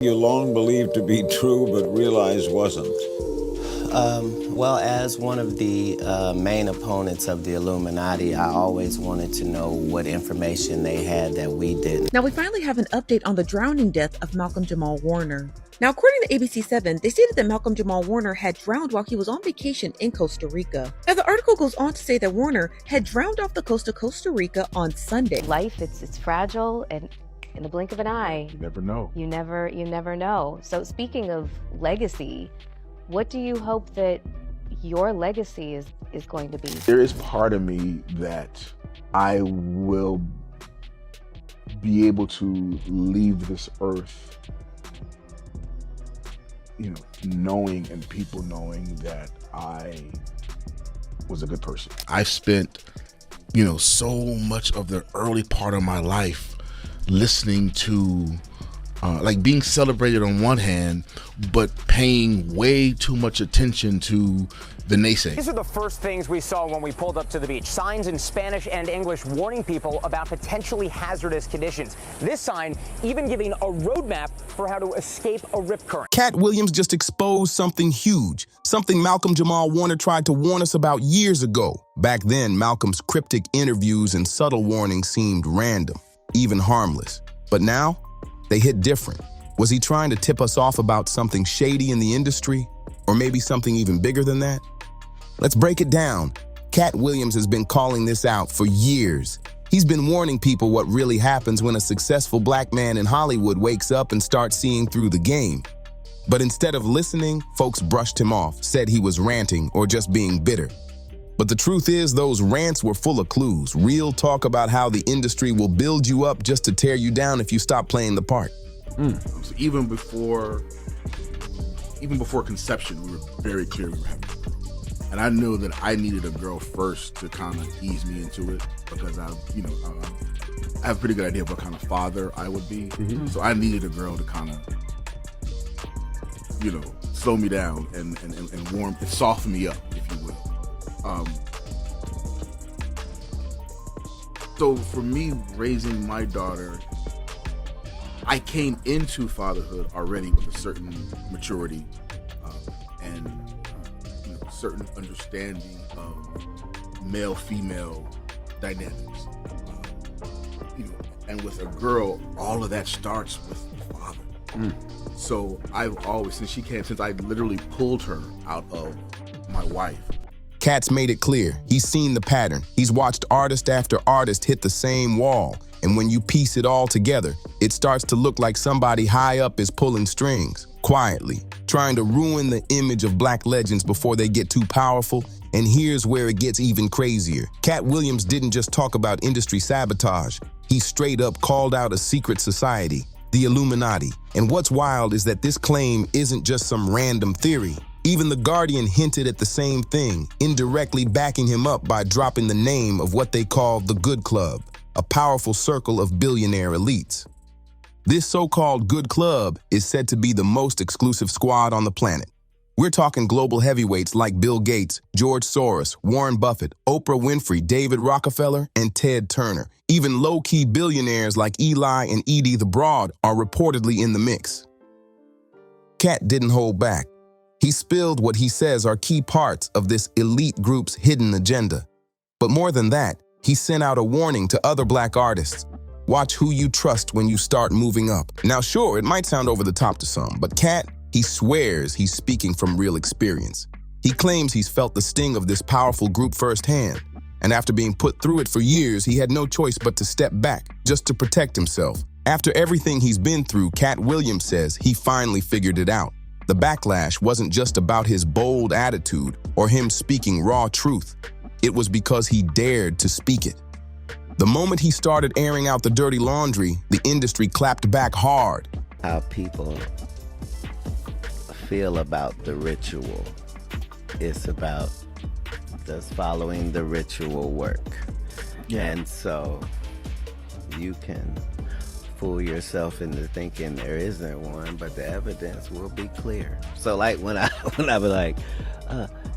You long believed to be true but realized wasn't? Well, as one of the main opponents of the Illuminati, I always wanted to know what information they had that we didn't. Now we finally have an update on the drowning death of Malcolm-Jamal Warner. Now, according to ABC7, they stated that Malcolm-Jamal Warner had drowned while he was on vacation in Costa Rica. Now, the article goes on to say that Warner had drowned off the coast of Costa Rica on Sunday. Life, it's fragile, and in the blink of an eye, you never know. You never know. So speaking of legacy, what do you hope that your legacy is going to be? There is part of me that I will be able to leave this earth, knowing and people knowing that I was a good person. I spent, so much of the early part of my life listening to being celebrated on one hand, but paying way too much attention to the naysayers. These are the first things we saw when we pulled up to the beach. Signs in Spanish and English warning people about potentially hazardous conditions. This sign even giving a roadmap for how to escape a rip current. Katt Williams just exposed something huge, something Malcolm-Jamal Warner tried to warn us about years ago. Back then, Malcolm's cryptic interviews and subtle warnings seemed random, even harmless. But now, they hit different. Was he trying to tip us off about something shady in the industry? Or maybe something even bigger than that? Let's break it down. Katt Williams has been calling this out for years. He's been warning people what really happens when a successful black man in Hollywood wakes up and starts seeing through the game. But instead of listening, folks brushed him off, said he was ranting or just being bitter. But the truth is, those rants were full of clues, real talk about how the industry will build you up just to tear you down if you stop playing the part. So even before conception, we were very clear we were having a girl. And I knew that I needed a girl first to kind of ease me into it, because I have a pretty good idea of what kind of father I would be. So I needed a girl to kind of, slow me down and warm and soften me up, if you will. So for me, raising my daughter, I came into fatherhood already with a certain maturity and certain understanding of male-female dynamics. And with a girl, all of that starts with the father. So I've always, since I literally pulled her out of my wife. Katt's made it clear. He's seen the pattern. He's watched artist after artist hit the same wall. And when you piece it all together, it starts to look like somebody high up is pulling strings, quietly, trying to ruin the image of black legends before they get too powerful. And here's where it gets even crazier. Katt Williams didn't just talk about industry sabotage. He straight up called out a secret society, the Illuminati. And what's wild is that this claim isn't just some random theory. Even The Guardian hinted at the same thing, indirectly backing him up by dropping the name of what they call the Good Club, a powerful circle of billionaire elites. This so-called Good Club is said to be the most exclusive squad on the planet. We're talking global heavyweights like Bill Gates, George Soros, Warren Buffett, Oprah Winfrey, David Rockefeller, and Ted Turner. Even low-key billionaires like Eli and Edie the Broad are reportedly in the mix. Katt didn't hold back. He spilled what he says are key parts of this elite group's hidden agenda. But more than that, he sent out a warning to other black artists. Watch who you trust when you start moving up. Now, sure, it might sound over the top to some, but Katt, he swears he's speaking from real experience. He claims he's felt the sting of this powerful group firsthand. And after being put through it for years, he had no choice but to step back, just to protect himself. After everything he's been through, Katt Williams says he finally figured it out. The backlash wasn't just about his bold attitude or him speaking raw truth. It was because he dared to speak it. The moment he started airing out the dirty laundry, the industry clapped back hard. How people feel about the ritual. It's about does following the ritual work. And so you can fool yourself into thinking there isn't one, but the evidence will be clear. So like when I was like,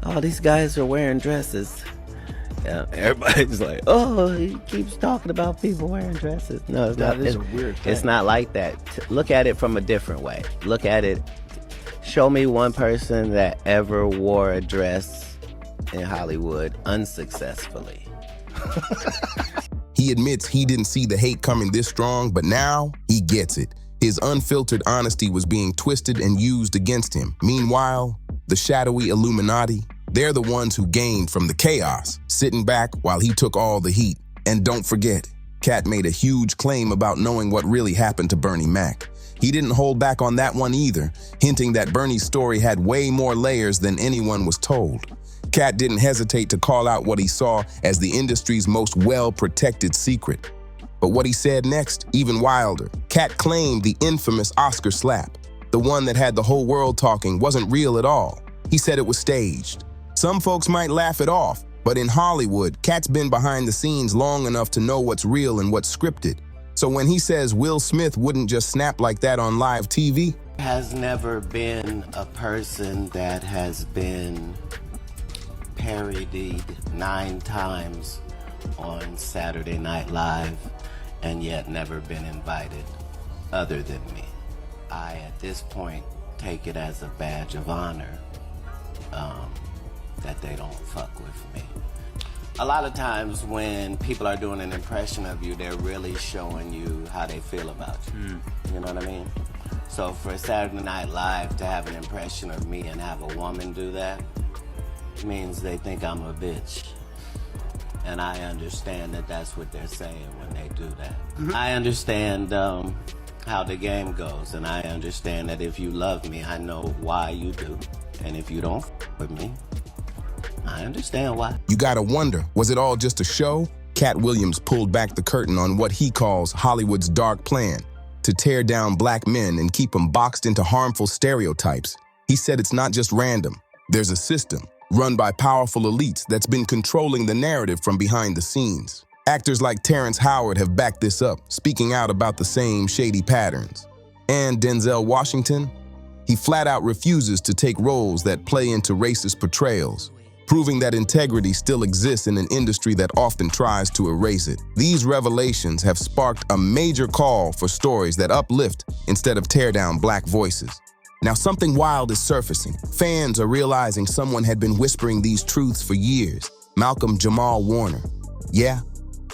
oh, these guys are wearing dresses, Everybody's like, oh, he keeps talking about people wearing dresses. No, it's not. That is a weird thing. It's not like that. Look at it from a different way. Look at it. Show me one person that ever wore a dress in Hollywood unsuccessfully. He admits he didn't see the hate coming this strong, but now he gets it. His unfiltered honesty was being twisted and used against him. Meanwhile, the shadowy Illuminati, they're the ones who gained from the chaos, sitting back while he took all the heat. And don't forget, Katt made a huge claim about knowing what really happened to Bernie Mac. He didn't hold back on that one either, hinting that Bernie's story had way more layers than anyone was told. Katt didn't hesitate to call out what he saw as the industry's most well-protected secret. But what he said next, even wilder. Katt claimed the infamous Oscar slap, the one that had the whole world talking, wasn't real at all. He said it was staged. Some folks might laugh it off, but in Hollywood, Katt's been behind the scenes long enough to know what's real and what's scripted. So when he says Will Smith wouldn't just snap like that on live TV, Has never been a person that has been parodied 9 times on Saturday Night Live and yet never been invited other than me. I, at this point, take it as a badge of honor that they don't fuck with me. A lot of times when people are doing an impression of you, they're really showing you how they feel about you. You know what I mean? So for Saturday Night Live to have an impression of me and have a woman do that means they think I'm a bitch. And I understand that that's what they're saying when they do that. I understand how the game goes, and I understand that if you love me, I know why you do. And if you don't with me, I understand why. you gotta wonder, was it all just a show? Katt Williams pulled back the curtain on what he calls Hollywood's dark plan, to tear down black men and keep them boxed into harmful stereotypes. He said it's not just random. There's a system, run by powerful elites, that's been controlling the narrative from behind the scenes. Actors like Terrence Howard have backed this up, speaking out about the same shady patterns. And Denzel Washington, he flat out refuses to take roles that play into racist portrayals, proving that integrity still exists in an industry that often tries to erase it. These revelations have sparked a major call for stories that uplift instead of tear down black voices. Now something wild is surfacing. Fans are realizing someone had been whispering these truths for years. Malcolm-Jamal Warner. Yeah,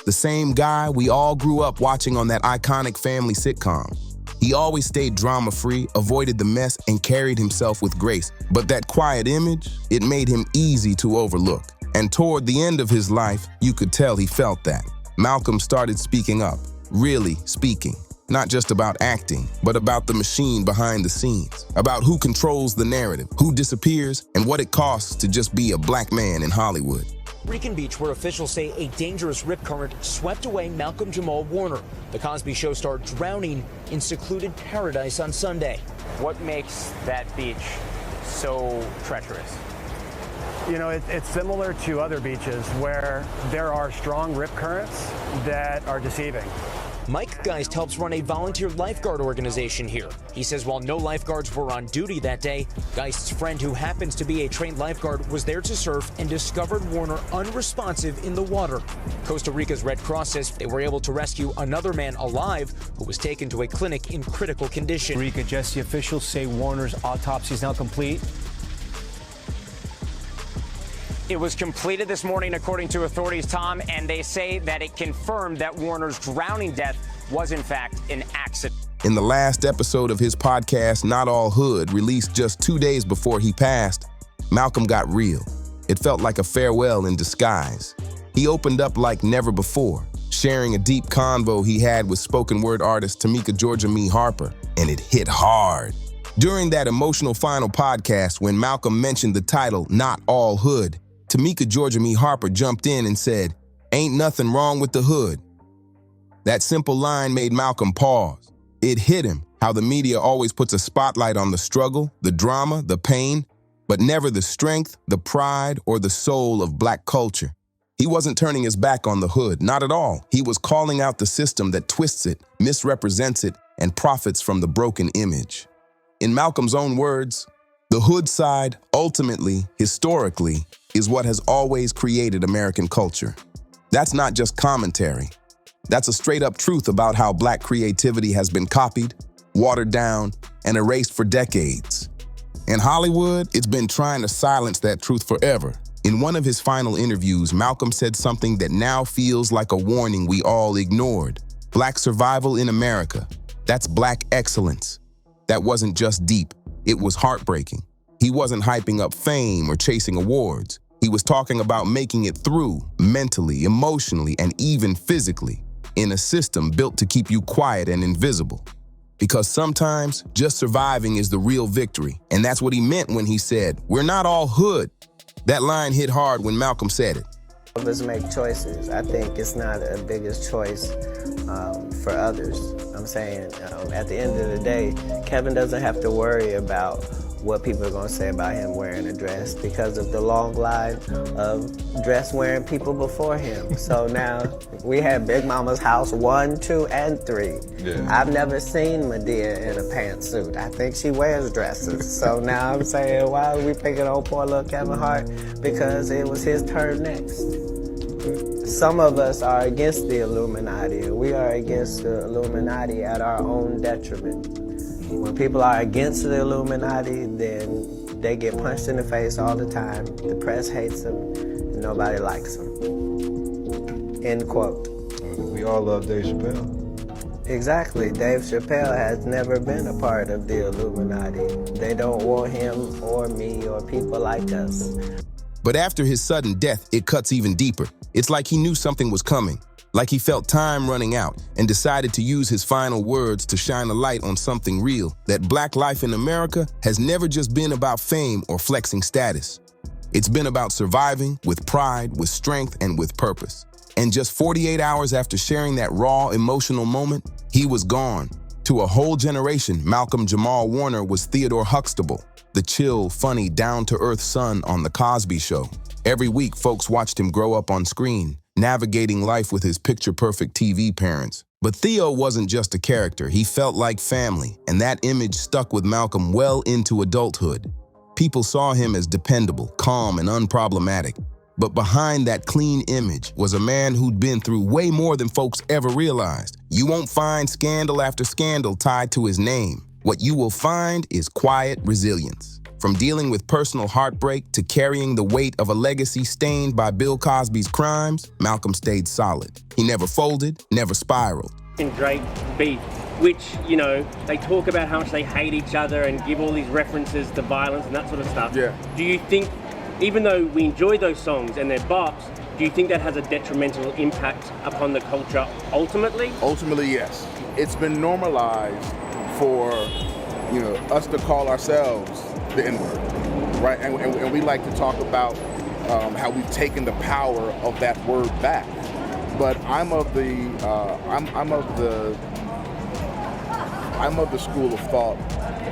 the same guy we all grew up watching on that iconic family sitcom. He always stayed drama-free, avoided the mess, and carried himself with grace. But that quiet image, it made him easy to overlook. And toward the end of his life, you could tell he felt that. Malcolm started speaking up, really speaking. Not just about acting, but about the machine behind the scenes. About who controls the narrative, who disappears, and what it costs to just be a black man in Hollywood. Rican Beach, where officials say a dangerous rip current swept away Malcolm-Jamal Warner. The Cosby Show star drowning in secluded paradise on Sunday. What makes that beach so treacherous? You know, it's similar to other beaches where there are strong rip currents that are deceiving. Mike Geist helps run a volunteer lifeguard organization here. He says while no lifeguards were on duty that day, Geist's friend, who happens to be a trained lifeguard, was there to surf and discovered Warner unresponsive in the water. Costa Rica's Red Cross says they were able to rescue another man alive who was taken to a clinic in critical condition. Rica, Jesse, officials say Warner's autopsy is now complete. It was completed this morning, according to authorities, Tom, and they say that it confirmed that Warner's drowning death was, in fact, an accident. In the last episode of his podcast, Not All Hood, released just 2 days before he passed, Malcolm got real. It felt like a farewell in disguise. He opened up like never before, sharing a deep convo he had with spoken word artist Tamika Georgia Me Harper, and it hit hard. During that emotional final podcast, when Malcolm mentioned the title, Not All Hood, Tamika Georgia Me Harper jumped in and said, "Ain't nothing wrong with the hood." That simple line made Malcolm pause. It hit him how the media always puts a spotlight on the struggle, the drama, the pain, but never the strength, the pride, or the soul of black culture. He wasn't turning his back on the hood, not at all. He was calling out the system that twists it, misrepresents it, and profits from the broken image. In Malcolm's own words, the hood side, ultimately, historically, is what has always created American culture. That's not just commentary. That's a straight-up truth about how Black creativity has been copied, watered down, and erased for decades. In Hollywood, it's been trying to silence that truth forever. In one of his final interviews, Malcolm said something that now feels like a warning we all ignored. Black survival in America. That's Black excellence. That wasn't just deep, it was heartbreaking. He wasn't hyping up fame or chasing awards. He was talking about making it through, mentally, emotionally, and even physically, in a system built to keep you quiet and invisible. Because sometimes, just surviving is the real victory. And that's what he meant when he said, "We're not all hood." That line hit hard when Malcolm said it. Of us make choices. I think it's not a biggest choice for others. I'm saying at the end of the day, Kevin doesn't have to worry about what people are going to say about him wearing a dress because of the long line of dress-wearing people before him. So now we have Big Mama's house 1, 2, and 3. Yeah. I've never seen Medea in a pantsuit. I think she wears dresses. So now I'm saying, why are we picking on poor little Kevin Hart? Because it was his turn next. Some of us are against the Illuminati, and we are against the Illuminati at our own detriment. When people are against the Illuminati, then they get punched in the face all the time. The press hates them, and nobody likes them. End quote. We all love Dave Chappelle. Exactly. Dave Chappelle has never been a part of the Illuminati. They don't want him or me or people like us. But after his sudden death, it cuts even deeper. It's like he knew something was coming, like he felt time running out and decided to use his final words to shine a light on something real, that Black life in America has never just been about fame or flexing status. It's been about surviving with pride, with strength, and with purpose. And just 48 hours after sharing that raw, emotional moment, he was gone. To a whole generation, Malcolm-Jamal Warner was Theodore Huxtable, the chill, funny, down-to-earth son on The Cosby Show. Every week, folks watched him grow up on screen, navigating life with his picture-perfect TV parents. But Theo wasn't just a character, he felt like family, and that image stuck with Malcolm well into adulthood. People saw him as dependable, calm, and unproblematic. But behind that clean image was a man who'd been through way more than folks ever realized. You won't find scandal after scandal tied to his name. What you will find is quiet resilience. From dealing with personal heartbreak to carrying the weight of a legacy stained by Bill Cosby's crimes, Malcolm stayed solid. He never folded, never spiraled. And Drake beef, which, you know, they talk about how much they hate each other and give all these references to violence and that sort of stuff. Yeah. Do you think, even though we enjoy those songs and they're bops, do you think that has a detrimental impact upon the culture ultimately? Ultimately, yes. It's been normalized for, you know, us to call ourselves the Nword, right? And we like to talk about how we've taken the power of that word back. But I'm of the school of thought.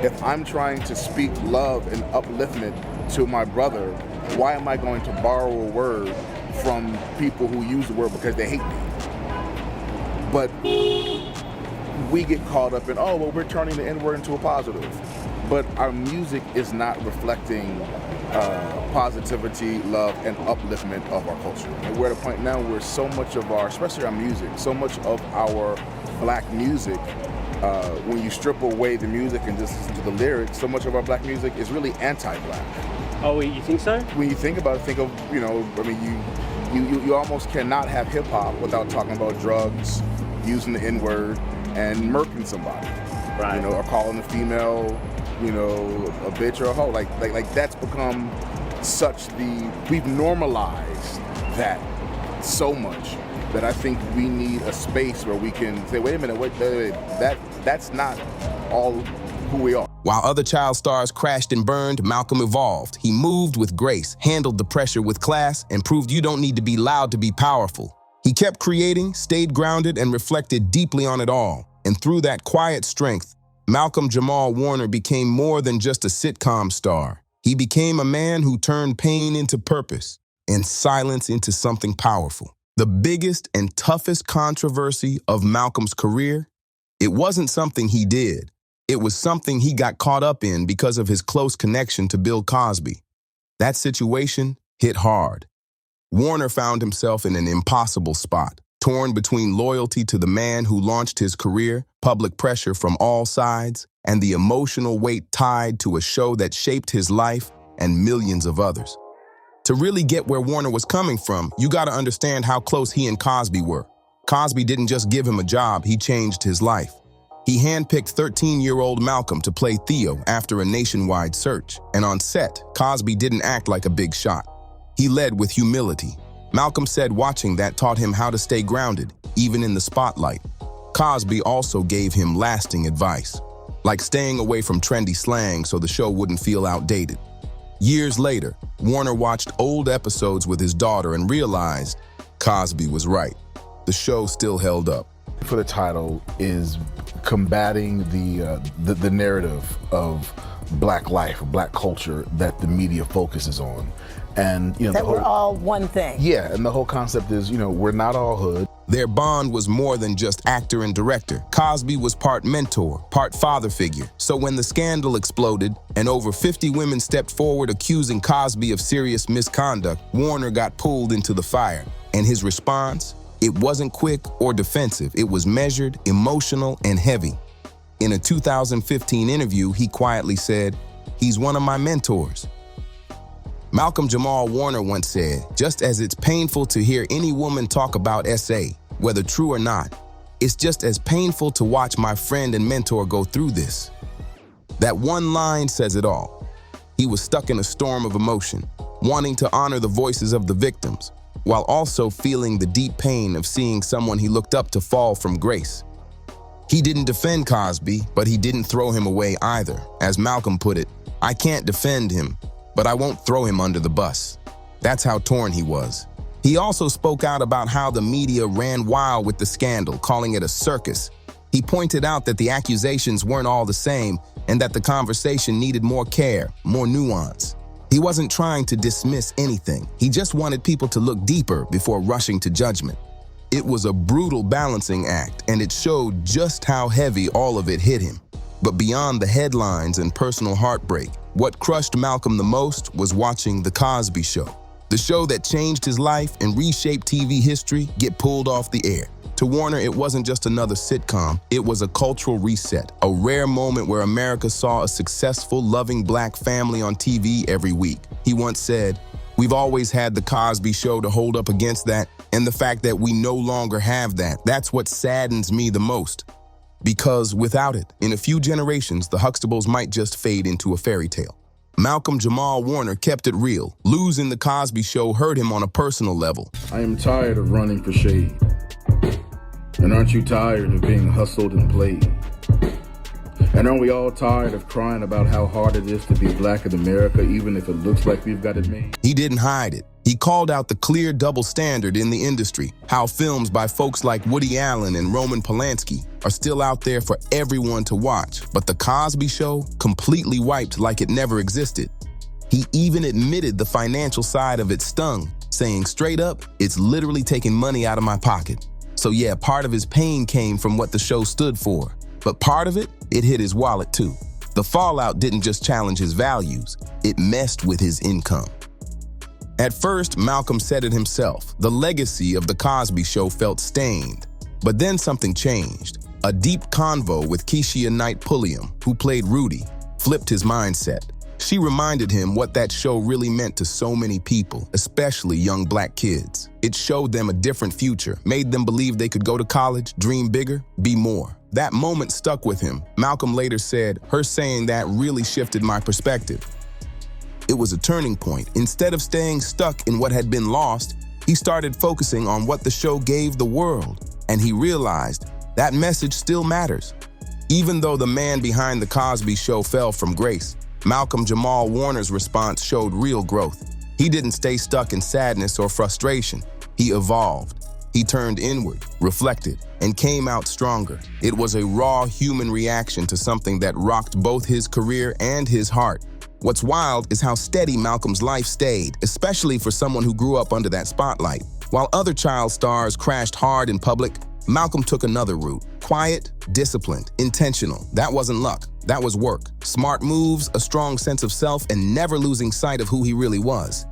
If I'm trying to speak love and upliftment to my brother, why am I going to borrow a word from people who use the word because they hate me? But we get caught up in, oh, well, we're turning the N-word into a positive. But our music is not reflecting positivity, love, and upliftment of our culture. And we're at a point now where so much of our, especially our music, so much of our Black music, when you strip away the music and just listen to the lyrics, so much of our Black music is really anti-Black. Oh, you think so? When you think about it, think of, you know, I mean, you almost cannot have hip-hop without talking about drugs, using the N-word, and murking somebody. Right. You know, or calling a female, you know, a bitch or a hoe. Like that's become such we've normalized that so much that I think we need a space where we can say, wait a minute, wait, that's not all who we are. While other child stars crashed and burned, Malcolm evolved. He moved with grace, handled the pressure with class, and proved you don't need to be loud to be powerful. He kept creating, stayed grounded, and reflected deeply on it all. And through that quiet strength, Malcolm-Jamal Warner became more than just a sitcom star. He became a man who turned pain into purpose and silence into something powerful. The biggest and toughest controversy of Malcolm's career, it wasn't something he did. It was something he got caught up in because of his close connection to Bill Cosby. That situation hit hard. Warner found himself in an impossible spot, torn between loyalty to the man who launched his career, public pressure from all sides, and the emotional weight tied to a show that shaped his life and millions of others. To really get where Warner was coming from, you gotta understand how close he and Cosby were. Cosby didn't just give him a job, he changed his life. He handpicked 13-year-old Malcolm to play Theo after a nationwide search, and on set, Cosby didn't act like a big shot. He led with humility. Malcolm said watching that taught him how to stay grounded, even in the spotlight. Cosby also gave him lasting advice, like staying away from trendy slang so the show wouldn't feel outdated. Years later, Warner watched old episodes with his daughter and realized Cosby was right. The show still held up. For the title is combating the narrative of black life, black culture that the media focuses on. And that we're all one thing. Yeah, and the whole concept is, we're not all hood. Their bond was more than just actor and director. Cosby was part mentor, part father figure. So when the scandal exploded and over 50 women stepped forward accusing Cosby of serious misconduct, Warner got pulled into the fire. And his response? It wasn't quick or defensive. It was measured, emotional, and heavy. In a 2015 interview, he quietly said, "He's one of my mentors." Malcolm-Jamal Warner once said, "Just as it's painful to hear any woman talk about SA, whether true or not, it's just as painful to watch my friend and mentor go through this." That one line says it all. He was stuck in a storm of emotion, wanting to honor the voices of the victims, while also feeling the deep pain of seeing someone he looked up to fall from grace. He didn't defend Cosby, but he didn't throw him away either. As Malcolm put it, "I can't defend him, but I won't throw him under the bus." That's how torn he was. He also spoke out about how the media ran wild with the scandal, calling it a circus. He pointed out that the accusations weren't all the same and that the conversation needed more care, more nuance. He wasn't trying to dismiss anything. He just wanted people to look deeper before rushing to judgment. It was a brutal balancing act, and it showed just how heavy all of it hit him. But beyond the headlines and personal heartbreak, what crushed Malcolm the most was watching The Cosby Show. The show that changed his life and reshaped TV history get pulled off the air. To Warner, it wasn't just another sitcom, it was a cultural reset, a rare moment where America saw a successful, loving black family on TV every week. He once said, "We've always had The Cosby Show to hold up against that, and the fact that we no longer have that, that's what saddens me the most. Because without it, in a few generations, the Huxtables might just fade into a fairy tale." Malcolm-Jamal Warner kept it real. Losing The Cosby Show hurt him on a personal level. "I am tired of running for shade. And aren't you tired of being hustled and played? And aren't we all tired of crying about how hard it is to be black in America, even if it looks like we've got it made?" He didn't hide it. He called out the clear double standard in the industry, how films by folks like Woody Allen and Roman Polanski are still out there for everyone to watch, but The Cosby Show completely wiped like it never existed. He even admitted the financial side of it stung, saying straight up, "It's literally taking money out of my pocket." So yeah, part of his pain came from what the show stood for, but part of it hit his wallet too. The fallout didn't just challenge his values, it messed with his income. At first, Malcolm said it himself, the legacy of The Cosby Show felt stained. But then something changed. A deep convo with Keisha Knight Pulliam, who played Rudy, flipped his mindset. She reminded him what that show really meant to so many people, especially young black kids. It showed them a different future, made them believe they could go to college, dream bigger, be more. That moment stuck with him. Malcolm later said, "Her saying that really shifted my perspective." It was a turning point. Instead of staying stuck in what had been lost, he started focusing on what the show gave the world, and he realized that message still matters. Even though the man behind The Cosby Show fell from grace, Malcolm-Jamal Warner's response showed real growth. He didn't stay stuck in sadness or frustration. He evolved. He turned inward, reflected, and came out stronger. It was a raw human reaction to something that rocked both his career and his heart. What's wild is how steady Malcolm's life stayed, especially for someone who grew up under that spotlight. While other child stars crashed hard in public, Malcolm took another route. Quiet, disciplined, intentional. That wasn't luck. That was work. Smart moves, a strong sense of self, and never losing sight of who he really was.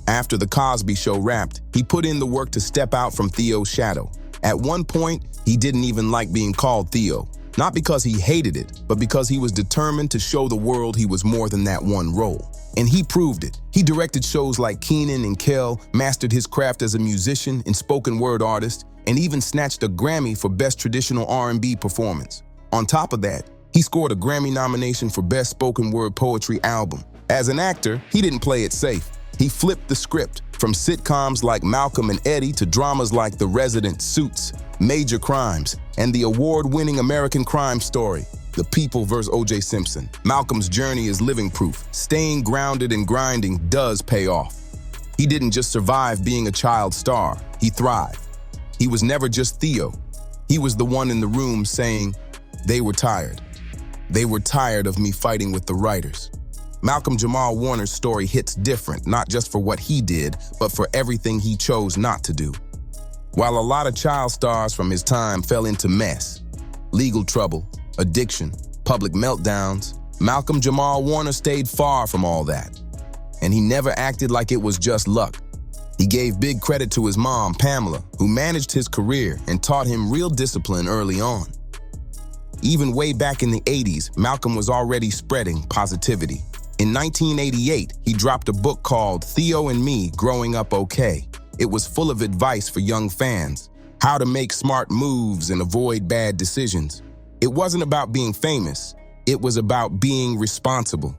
After The Cosby Show wrapped, he put in the work to step out from Theo's shadow. At one point, he didn't even like being called Theo. Not because he hated it, but because he was determined to show the world he was more than that one role. And he proved it. He directed shows like Kenan and Kel, mastered his craft as a musician and spoken word artist, and even snatched a Grammy for Best Traditional R&B Performance. On top of that, he scored a Grammy nomination for Best Spoken Word Poetry Album. As an actor, he didn't play it safe. He flipped the script from sitcoms like Malcolm and Eddie to dramas like The Resident, Suits, Major Crimes, and the award-winning American crime story, The People vs. O.J. Simpson. Malcolm's journey is living proof. Staying grounded and grinding does pay off. He didn't just survive being a child star, he thrived. He was never just Theo. He was the one in the room saying, "They were tired. They were tired of me fighting with the writers." Malcolm-Jamal Warner's story hits different, not just for what he did, but for everything he chose not to do. While a lot of child stars from his time fell into mess, legal trouble, addiction, public meltdowns, Malcolm-Jamal Warner stayed far from all that. And he never acted like it was just luck. He gave big credit to his mom, Pamela, who managed his career and taught him real discipline early on. Even way back in the 80s, Malcolm was already spreading positivity. In 1988, he dropped a book called Theo and Me, Growing Up Okay. It was full of advice for young fans, how to make smart moves and avoid bad decisions. It wasn't about being famous, it was about being responsible.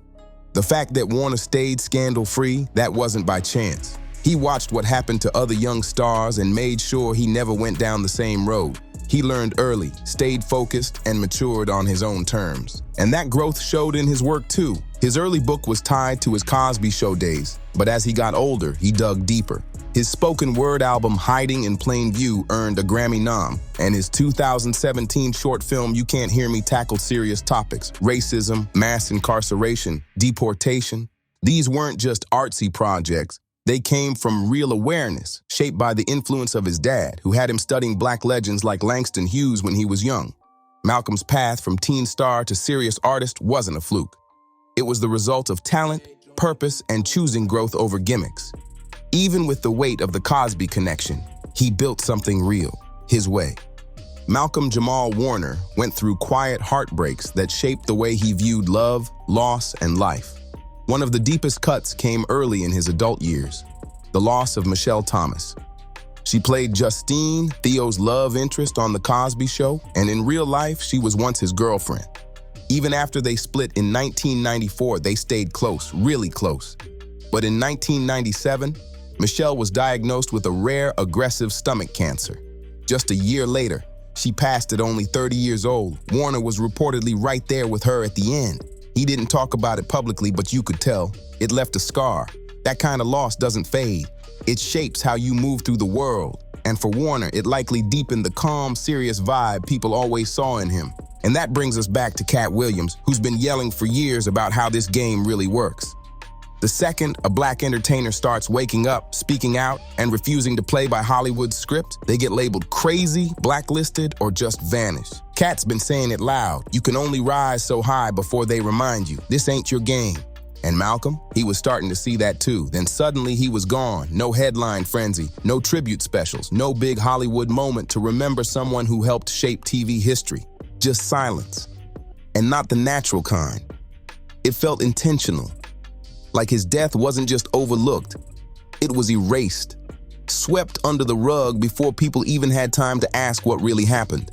The fact that Warner stayed scandal-free, that wasn't by chance. He watched what happened to other young stars and made sure he never went down the same road. He learned early, stayed focused, and matured on his own terms. And that growth showed in his work too. His early book was tied to his Cosby Show days, but as he got older, he dug deeper. His spoken word album, Hiding in Plain View, earned a Grammy nom, and his 2017 short film, You Can't Hear Me, tackled serious topics: racism, mass incarceration, deportation. These weren't just artsy projects. They came from real awareness, shaped by the influence of his dad, who had him studying black legends like Langston Hughes when he was young. Malcolm's path from teen star to serious artist wasn't a fluke. It was the result of talent, purpose, and choosing growth over gimmicks. Even with the weight of the Cosby connection, he built something real, his way. Malcolm-Jamal Warner went through quiet heartbreaks that shaped the way he viewed love, loss, and life. One of the deepest cuts came early in his adult years, the loss of Michelle Thomas. She played Justine, Theo's love interest on The Cosby Show, and in real life, she was once his girlfriend. Even after they split in 1994, they stayed close, really close. But in 1997, Michelle was diagnosed with a rare, aggressive stomach cancer. Just a year later, she passed at only 30 years old. Warner was reportedly right there with her at the end. He didn't talk about it publicly, but you could tell. It left a scar. That kind of loss doesn't fade. It shapes how you move through the world. And for Warner, it likely deepened the calm, serious vibe people always saw in him. And that brings us back to Katt Williams, who's been yelling for years about how this game really works. The second a black entertainer starts waking up, speaking out, and refusing to play by Hollywood's script, they get labeled crazy, blacklisted, or just vanish. Katt's been saying it loud. You can only rise so high before they remind you, this ain't your game. And Malcolm, he was starting to see that too. Then suddenly he was gone. No headline frenzy, no tribute specials, no big Hollywood moment to remember someone who helped shape TV history. Just silence. And not the natural kind. It felt intentional. Like his death wasn't just overlooked, it was erased, swept under the rug before people even had time to ask what really happened.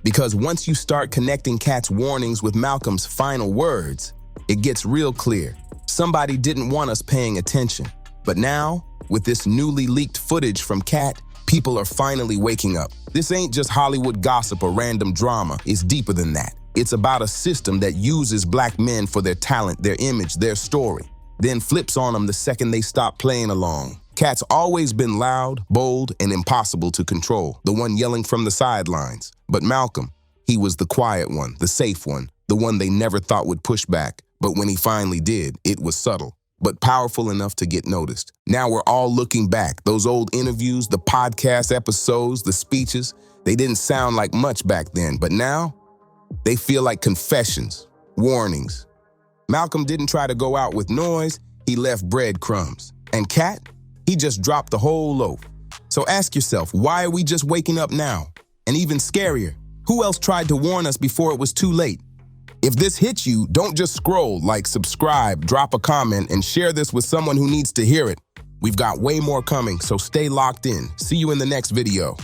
Because once you start connecting Katt's warnings with Malcolm's final words, it gets real clear. Somebody didn't want us paying attention. But now, with this newly leaked footage from Katt, people are finally waking up. This ain't just Hollywood gossip or random drama. It's deeper than that. It's about a system that uses black men for their talent, their image, their story, then flips on them the second they stop playing along. Katt's always been loud, bold, and impossible to control, the one yelling from the sidelines. But Malcolm, he was the quiet one, the safe one, the one they never thought would push back. But when he finally did, it was subtle, but powerful enough to get noticed. Now we're all looking back. Those old interviews, the podcast episodes, the speeches, they didn't sound like much back then, but now they feel like confessions, warnings. Malcolm didn't try to go out with noise, he left breadcrumbs. And Katt, He just dropped the whole loaf. So ask yourself, why are we just waking up now? And even scarier, who else tried to warn us before it was too late? If this hits you, don't just scroll, like, subscribe, drop a comment, and share this with someone who needs to hear it. We've got way more coming, so stay locked in. See you in the next video.